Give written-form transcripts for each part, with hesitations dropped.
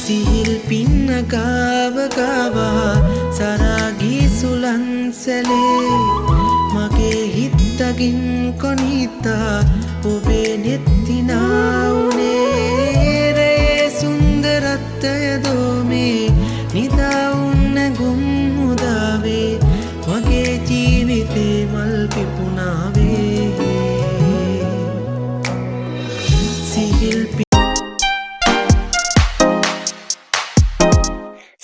සිහිල් පින්න ගාව ගාවා සරාගී සුලන්සලේ මගේ හිත්තකින් කොනිතා ඔබේ නෙත්තිනා උනේ රේ සුන්දරත්වය දෝමේ නිදා උන්න ගුම් මුදාවේ මගේ ජීවිතේ මල් පිපුණාවේ සිහිල්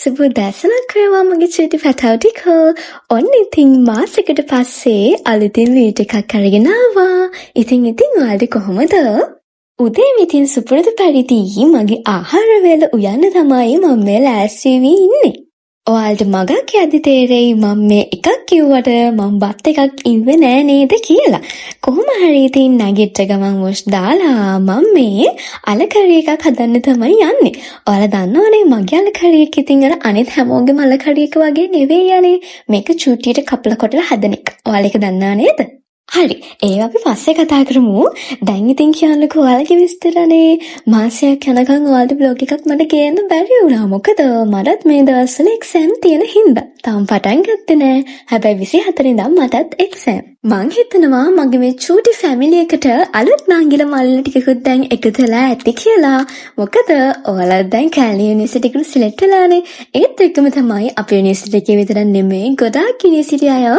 සුබෝදෑසනක් වේවා මගේ චුටි පැටව් ටිකෝ. ඔන්න ඉතින් මාසෙකට පස්සේ අලුතින් වීඩියෝ එකක් අරගෙන ආවා. ඉතින් ඔයාලට කොහොමද? උදේ ඉතින් සුපුරුදු පරිදි මගේ ආහාර වේල උයන්න තමයි මම මේ ලෑස්ති වී ඉන්නේ. ඔයාලට මගක් යද්දි තේරෙයි මම මේ එකක් කිව්වට මම බත් එකක් ඉන්නේ නෑ නේද කියලා. කොහොම හරි ඉතින් නැගිට ගමන් වොෂ් දාලා මම මේ අල කරි එකක් හදන්න තමයි යන්නේ. ඔයාලා දන්නවනේ මගේ අල කරි එක ඉතින් අර අනිත් හැමෝගෙම අල කරි එක වගේ නෙවෙයි යන්නේ. මේක චූටියට කපලා කොටලා හදන එක. ඔයාලා ඒක දන්නව නේද? හරි. ඒව අපි පස්සේ කතා කරමු. දැන් ඉතින් කියන්නකෝ ඔයාලගේ විස්තරනේ. මාසයක් යනකම් ඔයාලට බ්ලොග් එකක් මට ගේන්න බැරි වුණා. මොකද මටත් මේ දවස්වල එක්සෑම් තියෙන හින්දා. තාම පටන් ගත්තේ නෑ. හැබැයි 24 ඉඳන් මටත් එක්සෑම්. මං හිතනවා මගේ මේ චූටි ෆැමිලි එකට අලුත් නාංගිල මල්ල ටිකකුත් දැන් එකතු වෙලා ඇති කියලා. මොකද ඔයාලා දැන් කැලණි යුනිවර්සිටි එකට සිලෙක්ට් වෙලානේ. ඒත් එක්කම තමයි අපේ යුනිවර්සිටි එකේ විතරක් නෙමෙයි ගොඩාක් යුනිවර්සිටි අය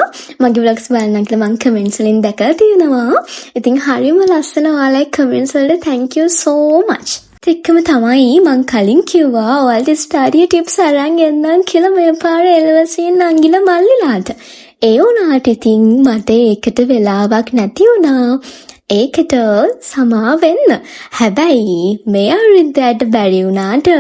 මගේ vlogs බලන්න කියලා මං කමෙන්ට්ස් වලින් දැකලා තියෙනවා. ඉතින් හරියම ලස්සන ඔයාලගේ කමෙන්ට්ස් වලට thank you so much. එක්කම තමයි මං කලින් කිව්වා ඔයාලට ස්ටඩි ටිප්ස් අරන් එන්නම් කියලා මේ පාර එල්වසින් නංගිල මල්ලිලාට. ඒ වුණාට ඉතින් මට ඒකට වෙලාවක් නැති වුණා. ඒකට සමා වෙන්න. හැබැයි මේ අවුරුද්දට බැරි වුණාට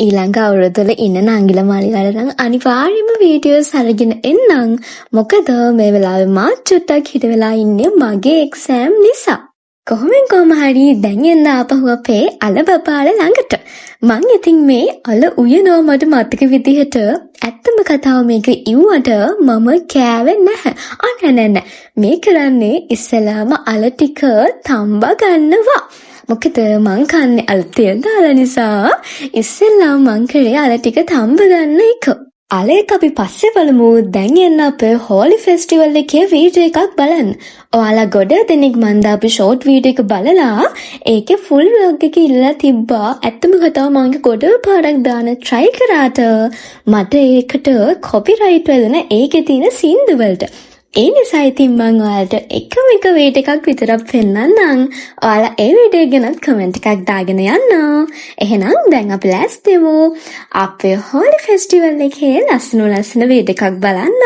ඊළඟ අවුරුද්දවල ඉන්න නංගිල මල්ලිලාට නම් අනිවාර්යයෙන්ම වීඩියෝස් අරගෙන එන්නම්. මොකද මේ වෙලාවේ මාත් චුට්ටක් හිට වෙලා ඉන්නේ මගේ එක්සෑම් නිසා. කොහොම හරි දැන් එන්න ආපහු අපේ අල බබාල ළඟට. මං ඉතින් මේ අල උයනවා මට මතක විදිහට ඇත්තම කතාව මේක ඉව්වට මම කෑවේ නැහැ. නෑ. මේ කරන්නේ ඉස්සලාම අල ටික තම්බා ගන්නවා. මොකද මං කන්නේ අල තෙල් දාලා නිසා ඉස්සෙල්ලාම මං කරේ අල ටික තම්බ ගන්න එක. අලේක අපි පස්සේ බලමු. දැන් යන්න අපේ හෝලි ෆෙස්ටිවල් එකේ වීඩියෝ එකක් බලන්න. ඔයාලා ගොඩ දෙනෙක් මන් දාපු ෂෝට් වීඩියෝ එක බලලා ඒකේ ෆුල් ව්ලොග් එක ඉල්ලලා තිබ්බා. ඇත්තම කතාව මම ගොඩ පාරක් දාන්න try කරාට මට ඒකට කොපිරයිට් වැදුන ඒකේ තියෙන සින්දු වලට. ඒ නිසා ඉතින් මම ඔයාලට එකම එක වීඩියෝ එකක් විතරක් පෙන්නන්නම්. ඔයාලා ඒ වීඩියෝ ගැනත් කමෙන්ට් එකක් දාගෙන යන්න. එහෙනම් දැන් අපි ලෑස්තිමු අපේ හෝලි ෆෙස්ටිවල් එකේ ලස්සන වීඩියෝ එකක් බලන්න.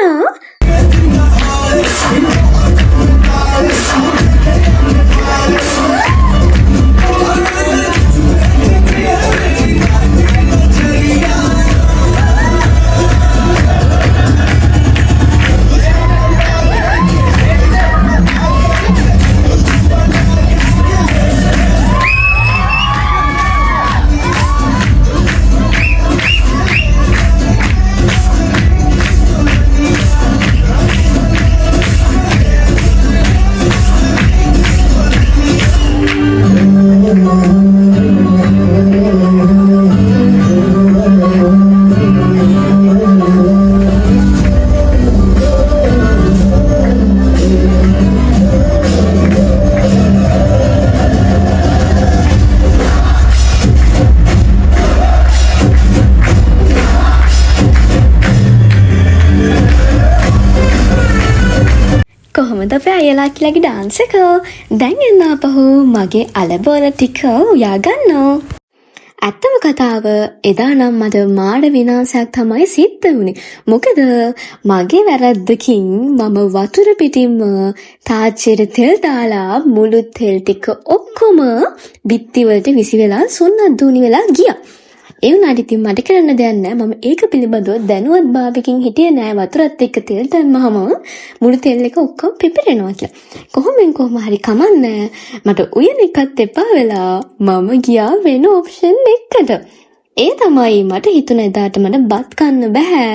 කොහොමද අපේ අයලා කියලාගේ ඩාන්ස් එක? දැන් එන්න ආපහු මගේ අලබෝල ටික උයා ගන්නවා. ඇත්තම කතාව එදා නම් මට මාඩ විනාශයක් තමයි සිද්ධ වුනේ. මොකද මගේ වැරද්දකින් මම වතුර පිටින්ම තාච්චියට තෙල් දාලා මුළු තෙල් ටික ඔක්කොම බිත්ති වලට විසි වෙලා සුන්නත් දූනි වෙලා ගියා. ඒ වුණාට ඉතින් මට කරන්න දෙයක් නැහැ. මම ඒක පිළිබඳව දැනුවත් භාවයකින් හිටියේ නෑ. වතුරත් එක්ක තෙල් දැම්මහම මුළු තෙල් එක ඔක්කොම පිපිරෙනවා කියලා. කොහොම හරි කමන්නේ. මට උයන එකත් එපා වෙලා මම ගියා වෙන ඔප්ෂන් එකකට. ඒ තමයි මට හිතුණ එදාට මට බත් කන්න බෑ.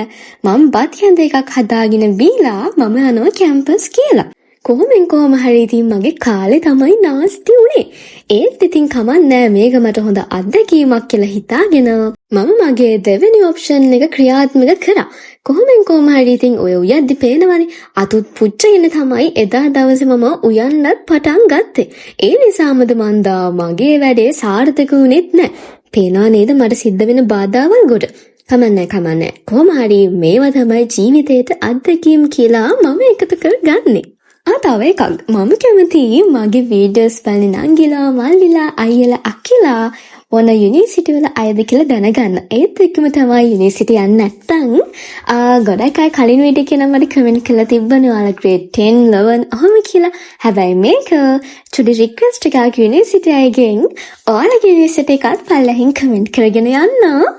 මම බත් කැඳ එකක් හදාගෙන බීලා මම යනවා කැම්පස් කියලා. කොහොම හරි ඉතින් මගේ කාලේ තමයි නාස්ති උනේ. ඒත් ඉතින් කමන්නේ මේක මට හොඳ අත්දැකීමක් කියලා හිතාගෙන මම මගේ දෙවෙනි ඔප්ෂන් එක ක්‍රියාත්මක කරා. කොහොම හරි ඉතින් ඔය උයද්දි පේනවනේ අතුත් පුච්චගෙන තමයි එදා දවසේ මම උයන්නත් පටන් ගත්තේ. ඒ නිසාමද මන්දා මගේ වැඩේ සාර්ථක වුණෙත් නැහැ. පේනවා නේද මට සිද්ධ වෙන බාධාවල් ගොඩ. කමන්නේ. කොහොම හරි මේවා තමයි ජීවිතේට අත්දැකීම් කියලා මම එකතු කරගන්නේ. තව එකක් මම කැමති මගේ වීඩියෝස් බලන නංගිලා මල්ලිලා අයියලා අක්කලා මොන යුනිවර්සිටි වල අයද කියලා දැනගන්න. ඒත් එක්කම තමයි යුනිවර්සිටි යන්න නැත්තම් ගොඩක් අය කලින් වීඩියෝ එකේ නම් මට කමෙන්ට් කරලා තිබ්බනේ ඔයාලා grade 10 11 ඔහොම කියලා. හැබැයි මේක චුටි රික්වෙස්ට් එකක් යුනිවර්සිටි අයගෙන් ඔයාලගේ යුනිවර්සිටි එකත් පල්ලෙහින් කමෙන්ට් කරගෙන යන්න.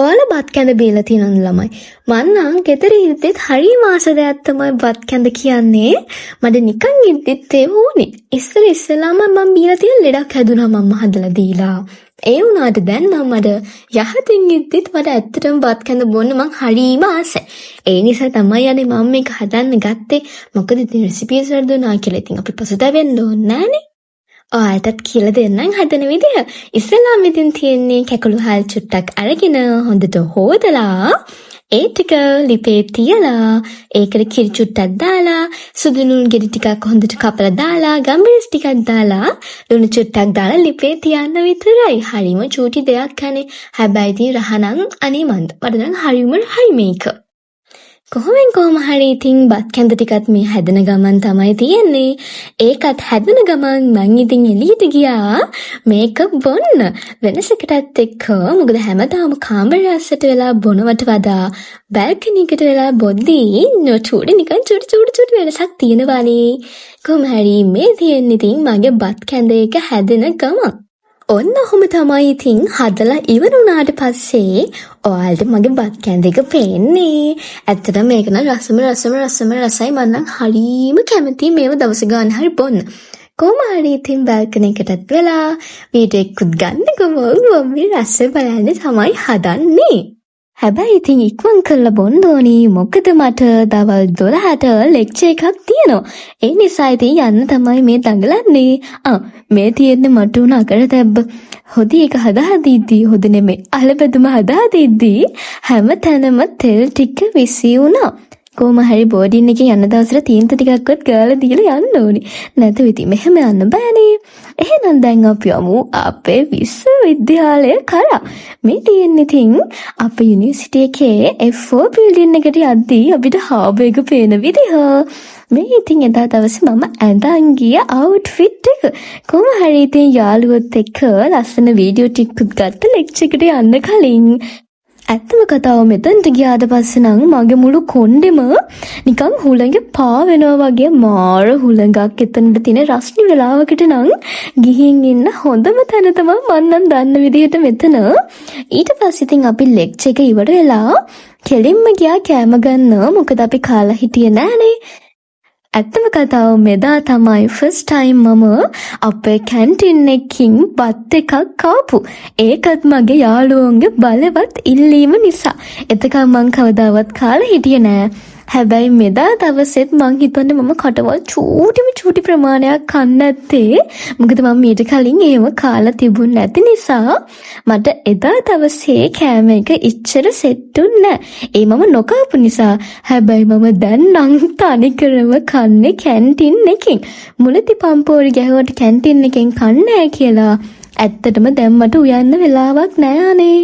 ඔයාලා බත් කැඳ බීලා තියෙන ළමයි. මං නම් ගෙදර ඉද්දිත් හරිම ආසදයක් තමයි බත් කැඳ කියන්නේ. මට නිකන් ඉද්දිත් ඒ වුනේ. ඉස්සෙල්ලාම මම බීලා තියෙන ලෙඩක් හැදුනා මම හදලා දීලා. ඒ වුණාට දැන් නම් මට යහතින් ඉද්දිත් මට ඇත්තටම බත් කැඳ බොන්න මං හරිම ආසයි. ඒ නිසා තමයි යන්නේ මම මේක හදන්න ගත්තේ. මොකද ඉතින් රෙසිපීස් වල දුන්නා කියලා ඉතින් අපි පසුතැවෙන්න ඕනේ නෑනේ. ඔයාලටත් කියලා දෙන්නම් හදන විදිය. ඉස්සෙල්ලාම ඉතින් තියෙන්නේ කැකුළු හාල් චුට්ටක් අරගෙන හොඳට හොදලා ඒ ටික ලිපේ තියලා ඒකට කිරි චුට්ටක් දාලා සුදු ලුණු ගෙඩි ටිකක් හොඳට කපලා දාලා ගම්බිරිස් ටිකක් දාලා ලුණු චුට්ටක් දාලා ලිපේ තියන්න විතරයි. හරිම චූටි දෙයක් කනේ. හැබැයි ඉතින් රහනම් අනේ මන්ද මට නම් හරිම රහයි මේක. කොහොම හරි ඉතින් බත් කැඳ ටිකත් මේ හැදෙන ගමන් තමයි තියෙන්නේ. ඒකත් හැදෙන ගමන් මං ඉතින් එළියට ගියා මේක බොන්න. වෙනසකටත් එක්ක මොකද හැමදාම කාමරේ ඇස්සට වෙලා බොනවට වඩා බල්කනි එකට වෙලා බොද්දී චූටි නිකන් චූටි වෙනසක් තියෙනවානේ. කොහොම හරි මේ තියෙන්නේ ඉතින් මගේ බත් කැඳ එක හැදෙන ගමන්. ඔන්න ඔහොම තමයි ඉතින් හදලා ඉවර වුණාට පස්සේ ඔයාලට මගේ බත් කැඳ එක පේන්නේ. ඇත්තටම මේක නම් රසම රසයි. මම නම් හරීම කැමතියි මේව දවස් ගාන හරි බොන්න. කොහොම හරි ඉතින් බල්කනි එකටත් වෙලා වීඩියෝ එකකුත් ගන්නකොම මම රස බලන්න තමයි හදන්නේ. හැබැයි ඉතින් ඉක්මන් කරලා බොන්න ඕනි. මොකද මට දවල් 12ට ලෙක්චර් එකක් තියෙනවා. ඒ නිසා ඉතින් යන්න තමයි මේ දඟලන්නේ. මේ තියෙන්නේ මට උන අකරතැබ්බ. හොදි එක හදාදීද්දී හොද නෙමෙයි. අහලබදුම හදාදීද්දී හැම තැනම තෙල් ටික විසි වුණා. කොහොම හරි බෝඩින් එකේ යන දවසට තීන්ත ටිකක්වත් ගාලා දීලා යන්න ඕනි. නැත්නම් ඉතින් මෙහෙම යන්න බෑනේ. එහෙනම් දැන් අපි යමු අපේ විශ්වවිද්‍යාලය කරා. මේ තියෙන්නේ ඉතින් අපේ යුනිවර්සිටි එකේ F4 බිල්ඩින් එකට යද්දී අපිට හාබ් එක පේන විදිහ. මේ ඉතින් එදා දවසේ මම ඇඳන් ගිය අවුට්ෆිට් එක. කොහොම හරි ඉතින් යාළුවොත් එක්ක ලස්සන වීඩියෝ ටිකක් ගත්ත ලෙක්චර් එකට යන්න කලින් ඇත්තම කතාව මෙතනට ගියාට පස්සේ නම් මගේ මුළු කොණ්ඩෙම නිකන් හුළඟේ පා වෙනවා වගේ මාර හුළඟක් එතනට තියෙන රස්නි වෙලාවකට නම් ගිහින් ඉන්න හොඳම තැන තමයි මම නම් දන්න විදිහට මෙතන. ඊට පස්සේ ඉතින් අපි ලෙක්චර් එක ඉවර වෙලා කෙලින්ම ගියා කෑම ගන්න. මොකද අපි කාලා හිටියේ නෑනේ. ඇත්තම කතාව මෙදා තමයි ෆස්ට් ටයිම් මම අපේ කැන්ටින් එකකින් බත් එකක් කාපු. ඒකත් මගේ යාළුවන්ගේ බලවත් ඉල්ලීම නිසා. එතකම් මං කවදාවත් කාලා හිටියේ නෑ. හැබැයි මෙදා දවසෙත් මං හිතන්නේ මම කටවල් චූටි ප්‍රමාණයක් කන්න ඇත්තේ. මොකද මම ඊට කලින් එහෙම කාලා තිබුණ නැති නිසා මට එදා දවසේ කෑම එක ඉච්චර සෙට්ුන්නේ නැහැ. ඒ මම නොකාපු නිසා. හැබැයි මම දැන් නම් තනිකරම කන්නේ කැන්ටින් එකෙන්. මුලදී පම්පෝරි ගැහුවට කැන්ටින් එකෙන් කන්නේ නැහැ කියලා. ඇත්තටම දැන් මට උයන්න වෙලාවක් නැහැ අනේ.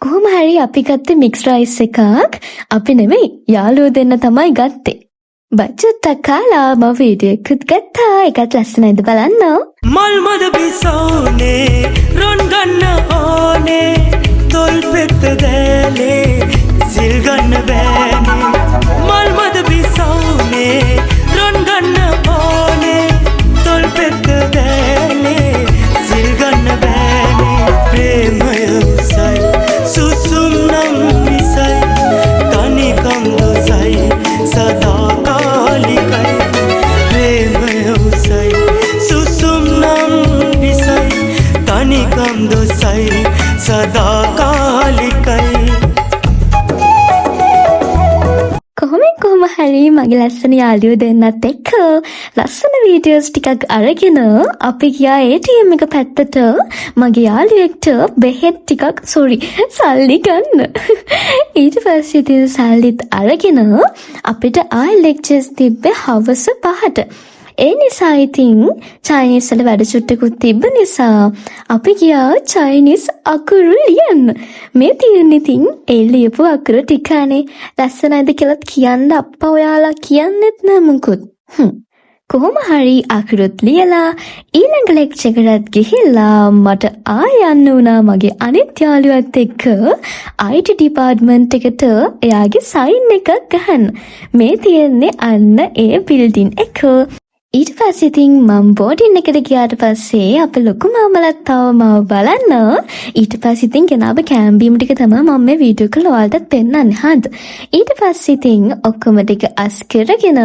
කොහොම හරි අපි ගත්තේ මික්ස් රයිස් එකක්. අපි නෙමෙයි යාළුවෝ දෙන්න තමයි ගත්තේ. බච්චුත්තක් කාලා මම වීඩියෝ එකත් ගත්තා. ඒකත් ලස්සනයිද බලන්න. මල් මද බිසෝනේ රොන් ගන්න ඕනේ තොල් පෙත්ත දැලේ සිල් ගන්න බෑනේ. මල් මද බිසෝනේ රොන් ගන්න ඕනේ තොල් පෙත්ත දැලේ සිල් ගන්න බෑනේ. ප්‍රේමය උසයි සුසුම් නම් විසයි තනිකම් දුසයි සදාකාලිකයි. ප්‍රේමය උසයි සුසුම් නම් විසයි තනිකම් දුසයි සදාකාලිකයි. කොහොම හරි මගේ ලස්සන යාළුවෝ දෙන්නත් එක්ක ලස්සන වීඩියෝස් ටිකක් අරගෙන අපි ගියා ATM එක පැත්තට මගේ යාළුවෙක්ට බෙහෙත් ටිකක් සල්ලි ගන්න. ඊට පස්සේ ඉතින් සල්ලිත් අරගෙන අපිට ආයි ලෙක්චර්ස් තිබ්බේ හවස 5ට. ඒ නිසා ඉතින් චයිනීස් වල වැඩ චුට්ටකුත් තිබ්බ නිසා අපි ගියා චයිනීස් අකුරු ලියන්න. මේ තියෙන ඉතින් ඒ ලියපු අකුරු ටිකනේ ලස්සනයිද කියලාත් කියන්න අප්පා ඔයාලා කියන්නෙත් නෑ මුකුත්. කොහොම හරි අකුරුත් ලියලා ඊළඟ ලෙක්චර් එකකට ගිහිල්ලා මට ආය යන්න වුණා මගේ අනිත් යාළුවත් එක්ක IT ඩිපාර්ට්මන්ට් එකට එයාගේ සයින් එකක් ගහන්න. මේ තියෙන්නේ අන්න ඒ බිල්ඩින් එක. ඊට පස්සේ ඉතින් මම බෝඩින් එකට ගියාට පස්සේ අපේ ලොකු මාමලත් තව මාව බලන්න. ඊට පස්සේ ඉතින් ගෙනාව කැම්බීම් ටික තමයි මම මේ වීඩියෝ එක ඔයාලටත් පෙන්නන්නේ හරිද. ඊට පස්සේ ඉතින් ඔක්කොම ටික අස් කරගෙන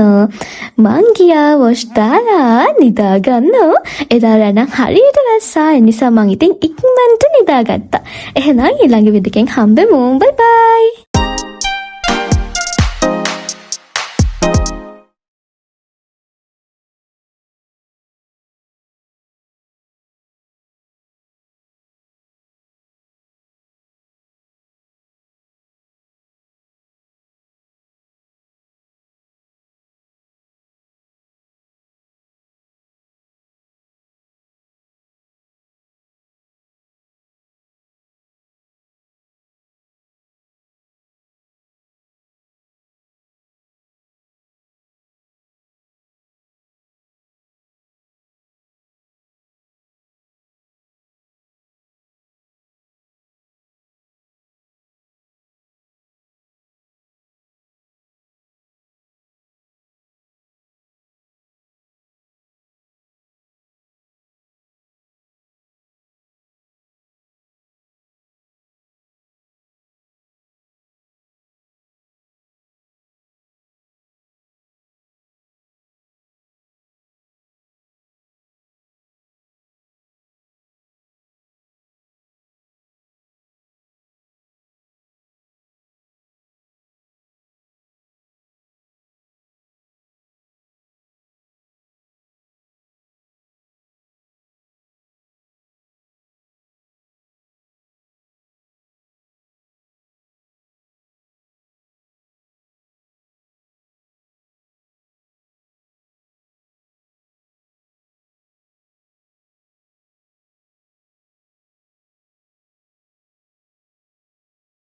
මං ගියා වොෂ් දාලා නිදා ගන්න. එදා රැණ හරියට වැස්සා. ඒ නිසා මං ඉතින් ඉක්මනට නිදාගත්තා. එහෙනම් ඊළඟ වීඩියෝ එකෙන් හම්බෙමු. බයි බයි.